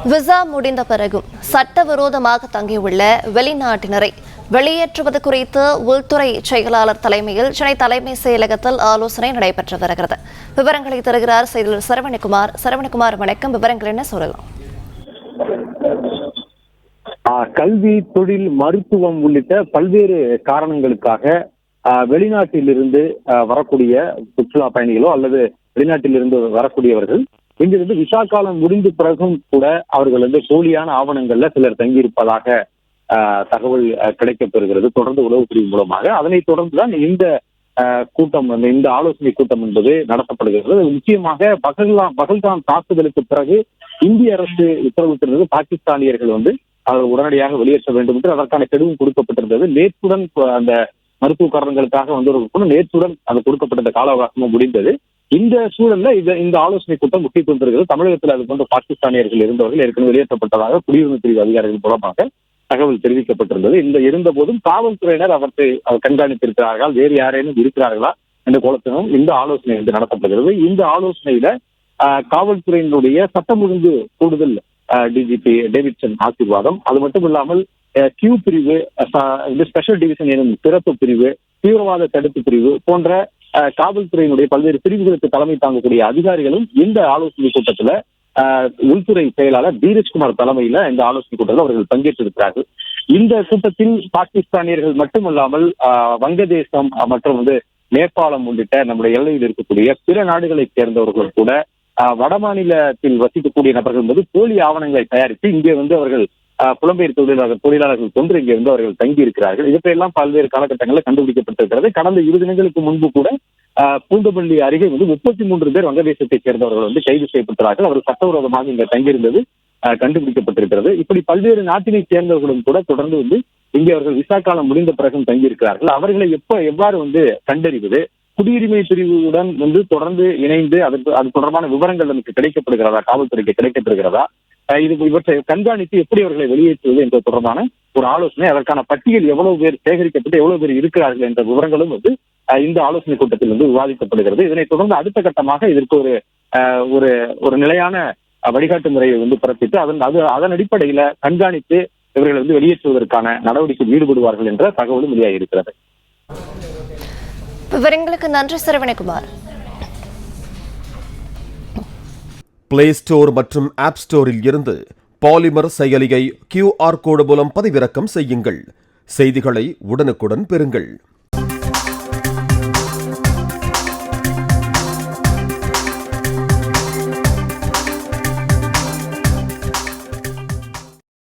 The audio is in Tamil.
விசா முடிந்த பிறகும் சட்டவிரோதமாக தங்கியுள்ள வெளிநாட்டினரை வெளியேற்றுவது குறித்து உள்துறை செயலாளர் தலைமையில் சென்னை தலைமைச் செயலகத்தில் ஆலோசனை நடைபெற்று வருகிறது. விவரங்களை தருகிறார் செய்தியாளர் சரவணகுமார். சரவணகுமார், வணக்கம். விவரங்கள் என்ன சொல்லலாம்? கல்வி, தொழில், மருத்துவம் உள்ளிட்ட பல்வேறு காரணங்களுக்காக வெளிநாட்டிலிருந்து வரக்கூடிய சுற்றுலா பயணிகளோ அல்லது வெளிநாட்டிலிருந்து வரக்கூடியவர்கள் இங்கிருந்து விசா காலம் முடிந்த பிறகும் கூட அவர்கள் போலியான ஆவணங்கள்ல சிலர் தங்கியிருப்பதாக தகவல் கிடைக்கப்பெறுகிறது தொடர்ந்து உளவுப்பிரிவு மூலமாக. அதனைத் தொடர்ந்துதான் இந்த கூட்டம், இந்த ஆலோசனை கூட்டம் என்பது நடத்தப்படுகிறது. முக்கியமாக பகல்காம் தாக்குதலுக்கு பிறகு இந்திய அரசு உத்தரவிட்டிருந்தது பாகிஸ்தானியர்கள் அவர் உடனடியாக வெளியேற்ற வேண்டும் என்று அதற்கான கெடுவும் கொடுக்கப்பட்டிருந்தது. நேற்றுடன் அந்த மருத்துவ காரணங்களுக்காக வந்தவர்கள் கூட நேற்றுடன் அது கொடுக்கப்பட்ட கால அவகாசமும் முடிந்தது. இந்த சூழல்ல இந்த ஆலோசனை கூட்டம் முக்கியத்துவம் பெறுகிறது. தமிழகத்தில் அது போன்ற பாகிஸ்தானியர்கள் இருந்தவர்கள் ஏற்கனவே வெளியேற்றப்பட்டதாக குடியுரிமை பிரிவு அதிகாரிகள் மூலமாக தகவல் தெரிவிக்கப்பட்டிருந்தது. இந்த இருந்த போதும் காவல்துறையினர் அவற்றை கண்காணித்திருக்கிறார்கள், வேறு யாரேனும் இருக்கிறார்களா என்ற கோலத்திலும் இந்த ஆலோசனை நடத்தப்படுகிறது. இந்த ஆலோசனையில காவல்துறையினுடைய சட்டம் ஒழுங்கு கூடுதல் டிஜிபி டேவிட்சன் ஆசீர்வாதம், அது மட்டும் இல்லாமல் கியூ பிரிவு, ஸ்பெஷல் டிவிஷன் எனும் சிறப்பு பிரிவு, தீவிரவாத தடுப்பு பிரிவு போன்ற காவல்துறையினுடைய பல்வேறு பிரிவுகளுக்கு தலைமை தாங்கக்கூடிய அதிகாரிகளும் இந்த ஆலோசனை கூட்டத்துல உள்துறை செயலாளர் தீரஜ்குமார் தலைமையில இந்த ஆலோசனை கூட்டத்தில் அவர்கள் பங்கேற்றிருக்கிறார்கள். இந்த கூட்டத்தில் பாகிஸ்தானியர்கள் மட்டுமல்லாமல் வங்கதேசம் மற்றும் நேபாளம் உள்ளிட்ட நம்முடைய எல்லையில் இருக்கக்கூடிய பிற நாடுகளைச் சேர்ந்தவர்கள் கூட வடமாநிலத்தில் வசிக்கக்கூடிய நபர்கள் போலி ஆவணங்களை தயாரித்து இங்கே அவர்கள் புலம்பெயர் தொழிலாளர்கள் கொன்று இங்கே அவர்கள் தங்கி இருக்கிறார்கள். இவற்றையெல்லாம் பல்வேறு காலகட்டங்களில் கண்டுபிடிக்கப்பட்டிருக்கிறது. கடந்த 20 தினங்களுக்கு முன்பு கூட பூந்தமல்லி அருகே 33 பேர் வங்கதேசத்தைச் சேர்ந்தவர்கள் கைது செய்யப்பட்டார்கள். அவர்கள் சட்டவிரோதமாக இங்கே தங்கியிருந்தது கண்டுபிடிக்கப்பட்டிருக்கிறது. இப்படி பல்வேறு நாட்டினை சேர்ந்தவர்களும் கூட தொடர்ந்து இங்கே அவர்கள் விசா காலம் முடிந்த பிறகும் தங்கியிருக்கிறார்கள். அவர்களை எவ்வாறு கண்டறிவது, குடியுரிமை பிரிவுடன் தொடர்ந்து இணைந்து அது தொடர்பான விவரங்கள் நமக்கு கிடைக்கப்படுகிறதா, காவல்துறைக்கு கிடைக்கப்பெறுகிறதா, இவற்றை கண்காணித்து எப்படி அவர்களை வெளியேற்றுவது என்ற தொடர்பான ஒரு ஆலோசனை, அதற்கான பட்டியல் எவ்வளவு பேர் சேகரிக்கப்பட்டு எவ்வளவு பேர் இருக்கிறார்கள் என்ற விவரங்களும் இந்த ஆலோசனை கூட்டத்தில் விவாதிக்கப்படுகிறது. இதனைத் தொடர்ந்து அடுத்த கட்டமாக இதற்கு ஒரு நிலையான வழிகாட்டு முறையை பிறப்பித்து அதன் அடிப்படையில கண்காணித்து இவர்கள் வெளியேற்றுவதற்கான நடவடிக்கையில் ஈடுபடுவார்கள் என்ற தகவலும் வெளியாகி இருக்கிறது. விவரங்களுக்கு நன்றி சரவணகுமார். பிளே ஸ்டோர் மற்றும் ஆப் ஸ்டோரில் இருந்து பாலிமர் செயலியை QR கோடு மூலம் பதிவிறக்கம் செய்யுங்கள். செய்திகளை உடனுக்குடன் பெறுங்கள்.